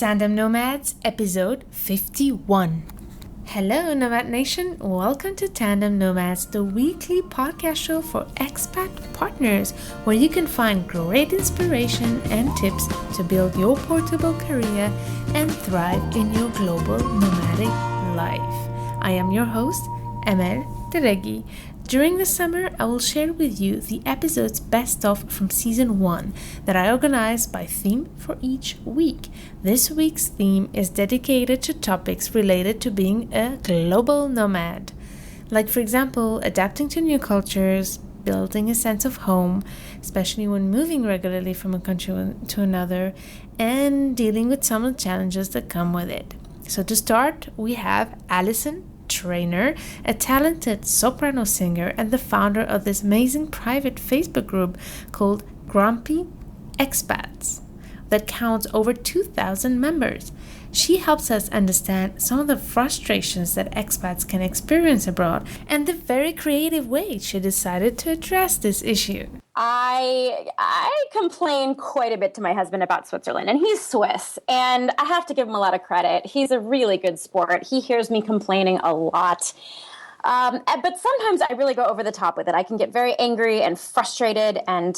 Tandem Nomads, episode 51. Hello, Nomad Nation. Welcome to Tandem Nomads, the weekly podcast show for expat partners, where you can find great inspiration and tips to build your portable career and thrive in your global nomadic life. I am your host, Emel Deregi. During the summer, I will share with you the episodes best of from season 1 that I organized by theme for each week. This week's theme is dedicated to topics related to being a global nomad. Like, for example, adapting to new cultures, building a sense of home, especially when moving regularly from a country to another, and dealing with some of the challenges that come with it. So to start, we have Alison Trainer, a talented soprano singer and the founder of this amazing private Facebook group called Grumpy Expats that counts over 2,000 members. She helps us understand some of the frustrations that expats can experience abroad and the very creative way she decided to address this issue. I complain quite a bit to my husband about Switzerland, and he's Swiss, and I have to give him a lot of credit. He's a really good sport. He hears me complaining a lot. But sometimes I really go over the top with it. I can get very angry and frustrated and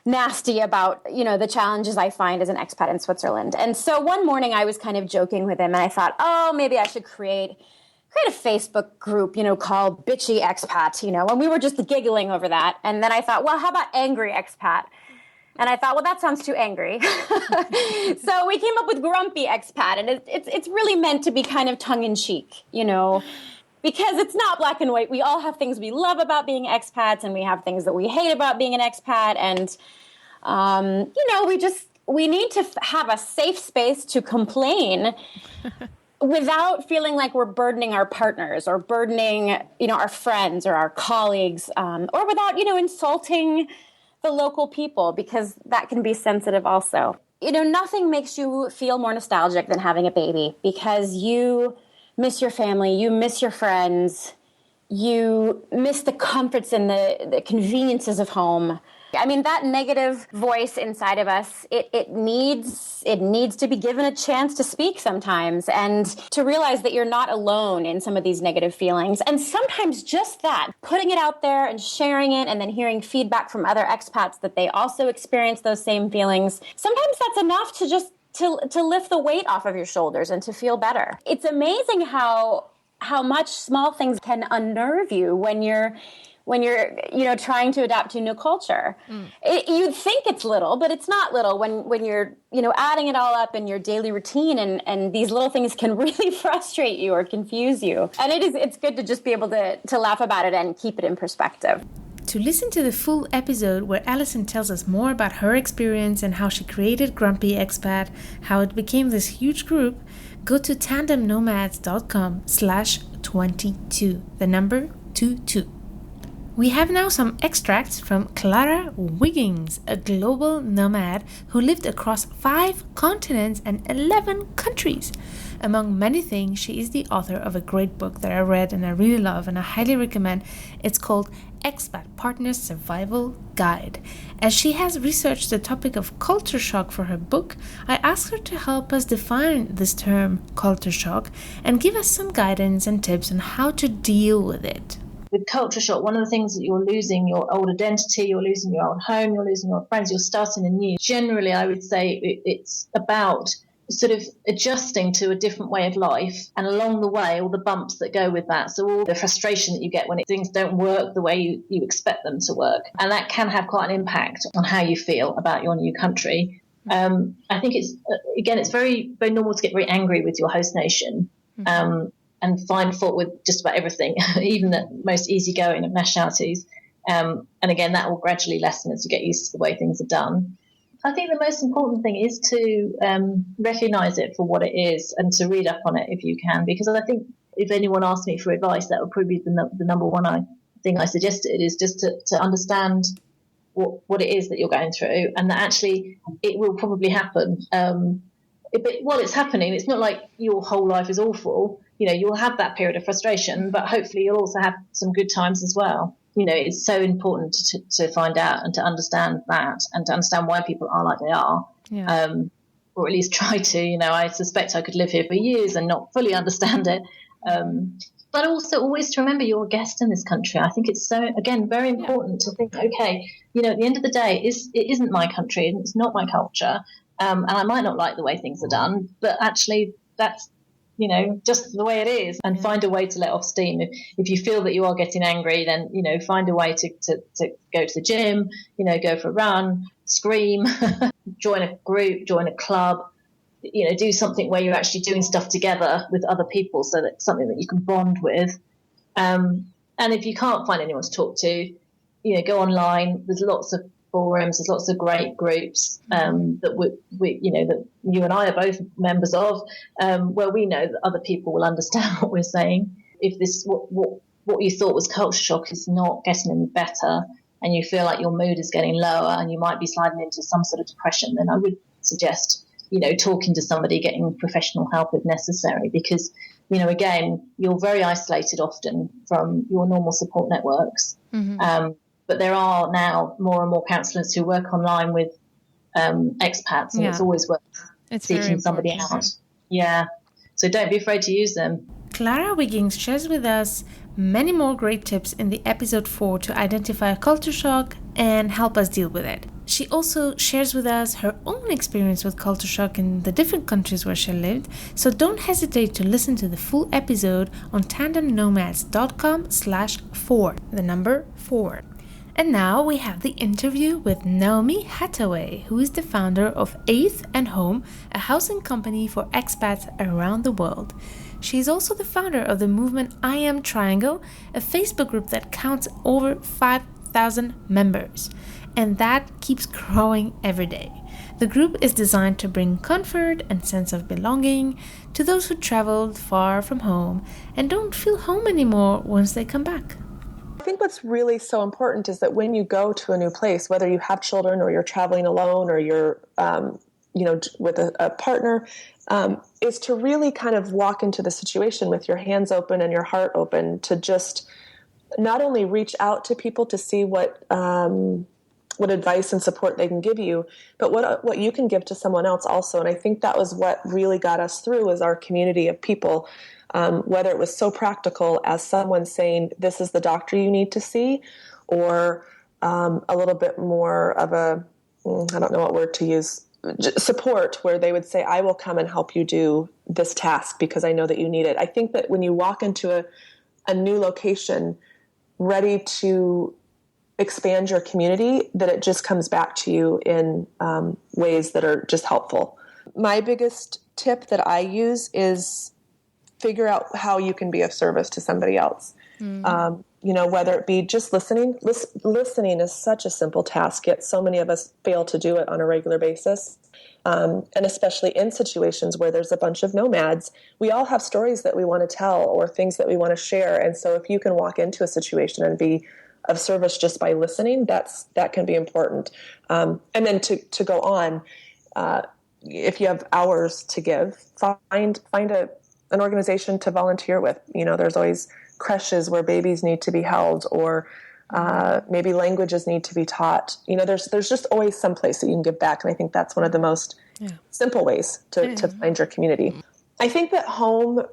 nasty about, the challenges I find as an expat in Switzerland. And so one morning I was kind of joking with him, and I thought, maybe I should create a Facebook group, called Bitchy Expat, and we were just giggling over that. And then I thought, well, how about Angry Expat? And I thought, well, that sounds too angry. So we came up with Grumpy Expat, and it's really meant to be kind of tongue-in-cheek, because it's not black and white. We all have things we love about being expats, and we have things that we hate about being an expat. And, we need to have a safe space to complain without feeling like we're burdening our partners or burdening, our friends or our colleagues, or without, insulting the local people, because that can be sensitive also. Nothing makes you feel more nostalgic than having a baby, because you miss your family, you miss your friends, you miss the comforts and the conveniences of home. I mean, that negative voice inside of us, it needs to be given a chance to speak sometimes, and to realize that you're not alone in some of these negative feelings. And sometimes just that, putting it out there and sharing it, and then hearing feedback from other expats that they also experience those same feelings, sometimes that's enough to just to lift the weight off of your shoulders and to feel better. It's amazing how much small things can unnerve you when you're trying to adapt to a new culture. You'd think it's little, but it's not little when you're, adding it all up in your daily routine, and these little things can really frustrate you or confuse you. And it's good to just be able to laugh about it and keep it in perspective. To listen to the full episode where Alison tells us more about her experience and how she created Grumpy Expat, how it became this huge group, go to tandemnomads.com/22, the number 22. We have now some extracts from Clara Wiggins, a global nomad who lived across 5 continents and 11 countries. Among many things, she is the author of a great book that I read and I really love and I highly recommend. It's called Expat Partners Survival Guide. As she has researched the topic of culture shock for her book, I asked her to help us define this term, culture shock, and give us some guidance and tips on how to deal with it. With culture shock, one of the things that you're losing your old identity, you're losing your old home, you're losing your friends, you're starting anew. Generally, I would say it's about sort of adjusting to a different way of life, and along the way, all the bumps that go with that. So all the frustration that you get when things don't work the way you expect them to work. And that can have quite an impact on how you feel about your new country. I think it's very, very normal to get very angry with your host nation. And find fault with just about everything, even the most easygoing of nationalities. And again, that will gradually lessen as you get used to the way things are done. I think the most important thing is to recognise it for what it is and to read up on it if you can, because I think if anyone asked me for advice, that would probably be the number one thing I suggested, is just to understand what it is that you're going through, and that actually it will probably happen. But while it's happening, it's not like your whole life is awful. You'll have that period of frustration, but hopefully you'll also have some good times as well. It's so important to find out and to understand that, and to understand why people are like they are. Yeah. or at least try to. I suspect I could live here for years and not fully understand it. But also always to remember you're a guest in this country. I think it's so, again, very important to think, okay, at the end of the day, it isn't my country and it's not my culture. And I might not like the way things are done, but actually that's, just the way it is, and find a way to let off steam. If you feel that you are getting angry, then, find a way to go to the gym, go for a run, scream, join a group, join a club, do something where you're actually doing stuff together with other people, so that's something that you can bond with. And if you can't find anyone to talk to, go online. There's lots of forums, there's lots of great groups that that you and I are both members of, where we know that other people will understand what we're saying. If this what you thought was culture shock is not getting any better, and you feel like your mood is getting lower and you might be sliding into some sort of depression, then I would suggest talking to somebody, getting professional help if necessary, because again, you're very isolated often from your normal support networks. But there are now more and more counsellors who work online with expats, and it's always worth seeking somebody out. Yeah. So don't be afraid to use them. Clara Wiggins shares with us many more great tips in the episode 4 to identify a culture shock and help us deal with it. She also shares with us her own experience with culture shock in the different countries where she lived, so don't hesitate to listen to the full episode on tandemnomads.com/4, the number 4. And now we have the interview with Naomi Hathaway, who is the founder of Eighth and Home, a housing company for expats around the world. She is also the founder of the movement I Am Triangle, a Facebook group that counts over 5,000 members, and that keeps growing every day. The group is designed to bring comfort and sense of belonging to those who traveled far from home and don't feel home anymore once they come back. I think what's really so important is that when you go to a new place, whether you have children or you're traveling alone or you're, with a partner, is to really kind of walk into the situation with your hands open and your heart open, to just not only reach out to people to see what advice and support they can give you, but what you can give to someone else also. And I think that was what really got us through, was our community of people. Whether it was so practical as someone saying, this is the doctor you need to see, or a little bit more of a, I don't know what word to use, support, where they would say, I will come and help you do this task because I know that you need it. I think that when you walk into a new location ready to expand your community, that it just comes back to you in ways that are just helpful. My biggest tip that I use is figure out how you can be of service to somebody else. Whether it be just listening. Listening is such a simple task, yet so many of us fail to do it on a regular basis. And especially in situations where there's a bunch of nomads, we all have stories that we want to tell or things that we want to share. And so if you can walk into a situation and be of service just by listening, that can be important. And then to go on, if you have hours to give, find an organization to volunteer with. There's always creches where babies need to be held, or maybe languages need to be taught. There's just always some place that you can give back. And I think that's one of the most simple ways to find your community. I think that home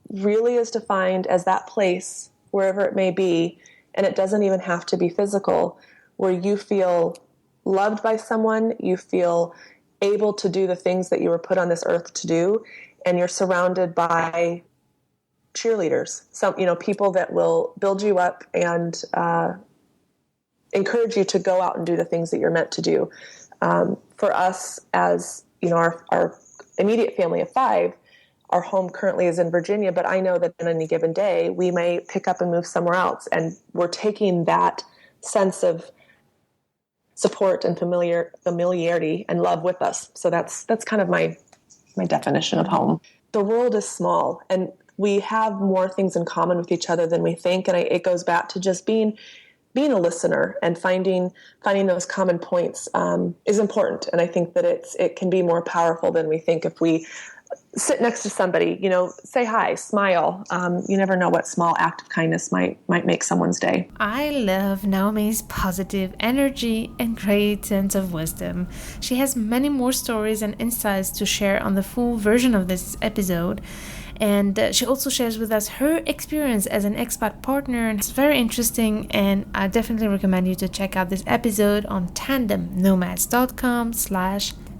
really is defined as that place, wherever it may be, and it doesn't even have to be physical, where you feel loved by someone, you feel able to do the things that you were put on this earth to do, and you're surrounded by cheerleaders, people that will build you up and encourage you to go out and do the things that you're meant to do. For us, as our immediate family of 5, our home currently is in Virginia, but I know that on any given day we may pick up and move somewhere else, and we're taking that sense of support and familiarity and love with us. So that's kind of my definition of home. The world is small, and we have more things in common with each other than we think. And it goes back to just being a listener and finding those common points is important. And I think that it can be more powerful than we think if we sit next to somebody, say hi, smile. You never know what small act of kindness might make someone's day. I love Naomi's positive energy and great sense of wisdom. She has many more stories and insights to share on the full version of this episode. And she also shares with us her experience as an expat partner, and it's very interesting, and I definitely recommend you to check out this episode on tandemnomads.com/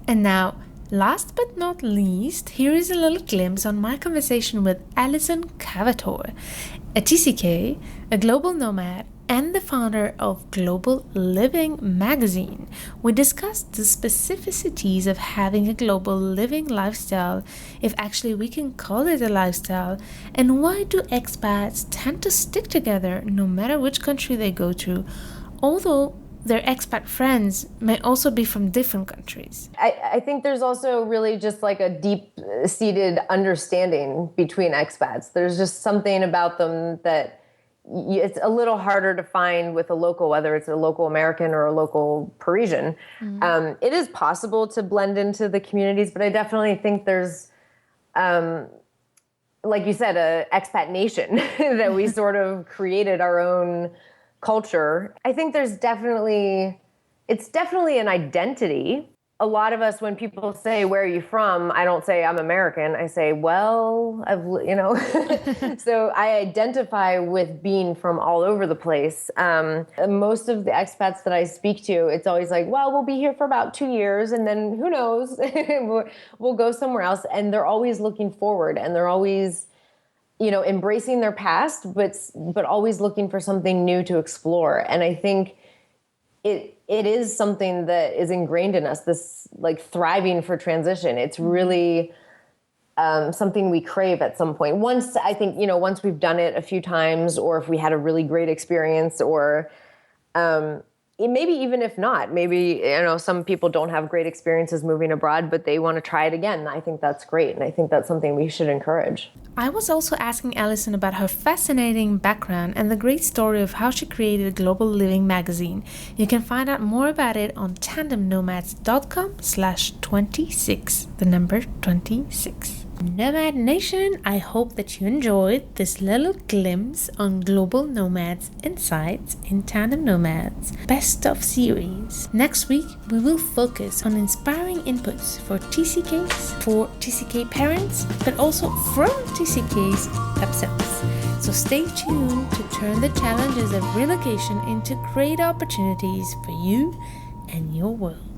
And now, last but not least, here is a little glimpse on my conversation with Alison Cavator, a TCK, a global nomad, and the founder of Global Living magazine. We discussed the specificities of having a global living lifestyle, if actually we can call it a lifestyle, and why do expats tend to stick together no matter which country they go to, although their expat friends may also be from different countries. I think there's also really just like a deep-seated understanding between expats. There's just something about them that it's a little harder to find with a local, whether it's a local American or a local Parisian. Mm-hmm. It is possible to blend into the communities, but I definitely think there's, like you said, a expat nation that we sort of created our own culture. I think it's definitely an identity. A lot of us, when people say, "Where are you from?" I don't say I'm American. I say, "Well, so I identify with being from all over the place. Most of the expats that I speak to, it's always like, "Well, we'll be here for about 2 years, and then who knows? We'll go somewhere else." And they're always looking forward, and they're always, embracing their past, but always looking for something new to explore. And I think it is something that is ingrained in us, this like thriving for transition. It's really something we crave at some point. Once we've done it a few times, or if we had a really great experience, or maybe even if not, maybe, some people don't have great experiences moving abroad, but they want to try it again. I think that's great. And I think that's something we should encourage. I was also asking Alison about her fascinating background and the great story of how she created Global Living magazine. You can find out more about it on tandemnomads.com/26, the number 26. Nomad Nation, I hope that you enjoyed this little glimpse on Global Nomads insights in Tandem Nomads Best of series. Next week, we will focus on inspiring inputs for TCKs, for TCK parents, but also from TCKs themselves. So stay tuned to turn the challenges of relocation into great opportunities for you and your world.